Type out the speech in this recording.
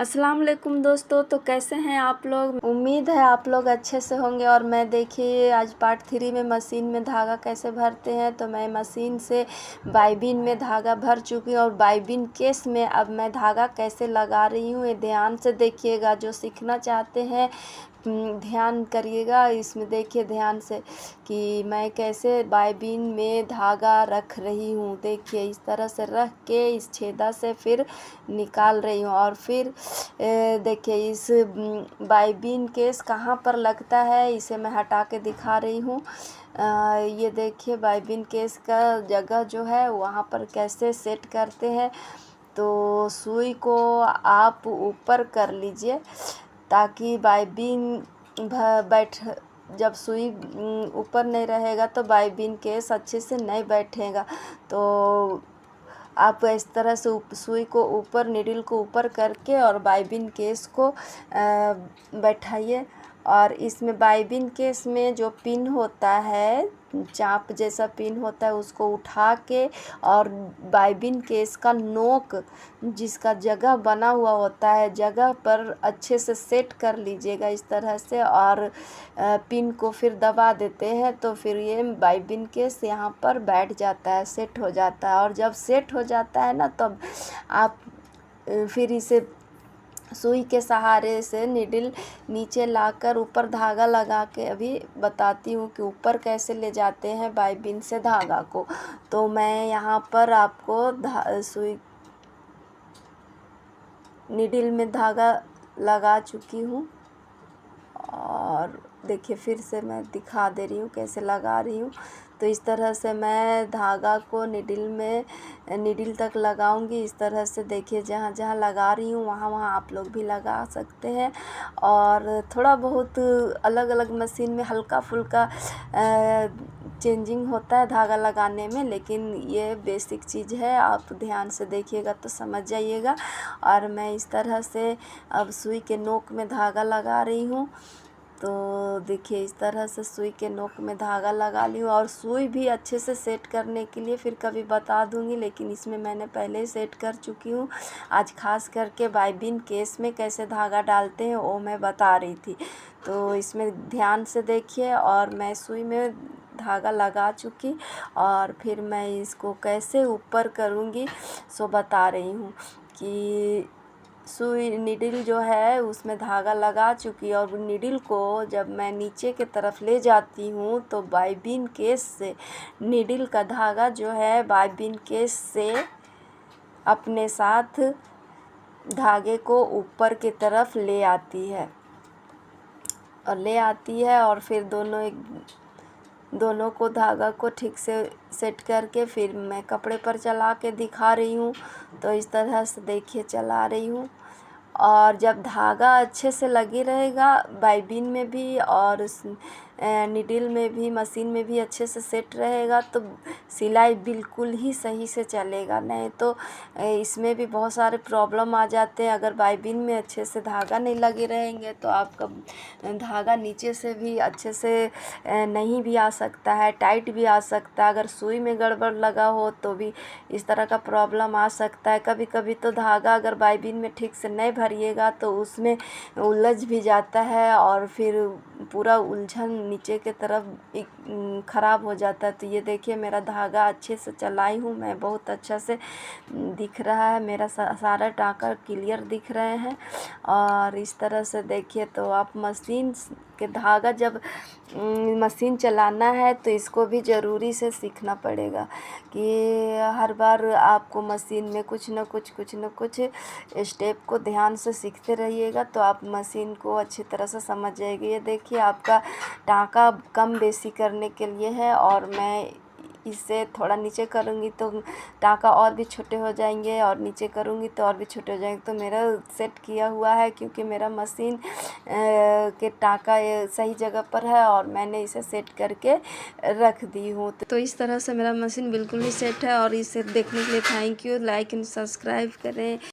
अस्सलाम वालेकुम दोस्तों। तो कैसे हैं आप लोग? उम्मीद है आप लोग अच्छे से होंगे। और मैं देखिए आज पार्ट 3 में मशीन में धागा कैसे भरते हैं। तो मैं मशीन से बाइबिन में धागा भर चुकी हूँ और बाइबिन केस में अब मैं धागा कैसे लगा रही हूँ ये ध्यान से देखिएगा। जो सीखना चाहते हैं ध्यान करिएगा। इसमें देखिए ध्यान से कि मैं कैसे बाइबिन में धागा रख रही हूँ। देखिए इस तरह से रख के इस छेदा से फिर निकाल रही हूँ। और फिर देखिए इस बाइबिन केस कहाँ पर लगता है इसे मैं हटा के दिखा रही हूँ। ये देखिए बाइबिन केस का जगह जो है वहाँ पर कैसे सेट करते हैं। तो सुई को आप ऊपर कर लीजिए ताकि बाइबिन बैठ जब सुई ऊपर नहीं रहेगा तो बाइबिन केस अच्छे से नहीं बैठेगा। तो आप इस तरह से सुई को ऊपर नीडल को ऊपर करके और बाइबिन केस को बैठाइए। और इसमें बाइबिन केस में जो पिन होता है चाप जैसा पिन होता है उसको उठा के और बाइबिन केस का नोक जिसका जगह बना हुआ होता है जगह पर अच्छे से सेट कर लीजिएगा इस तरह से। और पिन को फिर दबा देते हैं तो फिर ये बाइबिन केस यहाँ पर बैठ जाता है, सेट हो जाता है। और जब सेट हो जाता है ना तब आप फिर इसे सुई के सहारे से नीडल नीचे लाकर ऊपर धागा लगा के अभी बताती हूँ कि ऊपर कैसे ले जाते हैं बाइबिन से धागा को। तो मैं यहाँ पर आपको सुई नीडल में धागा लगा चुकी हूँ और देखिए फिर से मैं दिखा दे रही हूँ कैसे लगा रही हूँ। तो इस तरह से मैं धागा को नीडल तक लगाऊंगी। इस तरह से देखिए जहाँ जहाँ लगा रही हूँ वहाँ वहाँ आप लोग भी लगा सकते हैं। और थोड़ा बहुत अलग अलग मशीन में हल्का फुल्का चेंजिंग होता है धागा लगाने में, लेकिन ये बेसिक चीज़ है। आप ध्यान से देखिएगा तो समझ जाइएगा। और मैं इस तरह से अब सुई के नोक में धागा लगा रही हूँ। तो देखिए इस तरह से सुई के नोक में धागा लगा ली हूँ। और सुई भी अच्छे से सेट करने के लिए फिर कभी बता दूँगी, लेकिन इसमें मैंने पहले ही सेट कर चुकी हूँ। आज खास करके बाइबिन केस में कैसे धागा डालते हैं वो मैं बता रही थी। तो इसमें ध्यान से देखिए। और मैं सुई में धागा लगा चुकी और फिर मैं इसको कैसे ऊपर करूँगी सो बता रही हूँ कि सुई नीडल जो है उसमें धागा लगा चुकी। और नीडल को जब मैं नीचे के तरफ ले जाती हूँ तो बाइबिन केस से नीडल का धागा जो है बाइबिन केस से अपने साथ धागे को ऊपर की तरफ ले आती है और फिर दोनों को धागा को ठीक से सेट करके फिर मैं कपड़े पर चला के दिखा रही हूँ। तो इस तरह से देखिए चला रही हूँ। और जब धागा अच्छे से लगी रहेगा बाइबिन में भी और नीडल में भी मशीन में भी अच्छे से सेट रहेगा तो सिलाई बिल्कुल ही सही से चलेगा। नहीं तो इसमें भी बहुत सारे प्रॉब्लम आ जाते हैं। अगर बाइबिन में अच्छे से धागा नहीं लगे रहेंगे तो आपका धागा नीचे से भी अच्छे से नहीं भी आ सकता है, टाइट भी आ सकता है। अगर सुई में गड़बड़ लगा हो तो भी इस तरह का प्रॉब्लम आ सकता है। कभी कभी तो धागा अगर बाइबिन में ठीक से नहीं भरिएगा तो उसमें उलझ भी जाता है और फिर पूरा उलझन नीचे के तरफ ख़राब हो जाता है। तो ये देखिए मेरा धागा अच्छे से चलाई हूँ मैं, बहुत अच्छा से दिख रहा है, मेरा सारा टाँका क्लियर दिख रहे हैं। और इस तरह से देखिए तो आप मशीन के धागा जब मशीन चलाना है तो इसको भी ज़रूरी से सीखना पड़ेगा कि हर बार आपको मशीन में कुछ न कुछ स्टेप को ध्यान से सीखते रहिएगा तो आप मशीन को अच्छी तरह से समझ जाएगी। ये देखिए आपका टाँका कम बेसी करने के लिए है और मैं इसे थोड़ा नीचे करूँगी तो टाँका और भी छोटे हो जाएंगे और नीचे करूँगी तो और भी छोटे हो जाएंगे। तो मेरा सेट किया हुआ है क्योंकि मेरा मशीन के टाँका सही जगह पर है और मैंने इसे सेट करके रख दी हूँ। तो इस तरह से मेरा मशीन बिल्कुल ही सेट है। और इसे देखने के लिए thank you. Like and subscribe करें।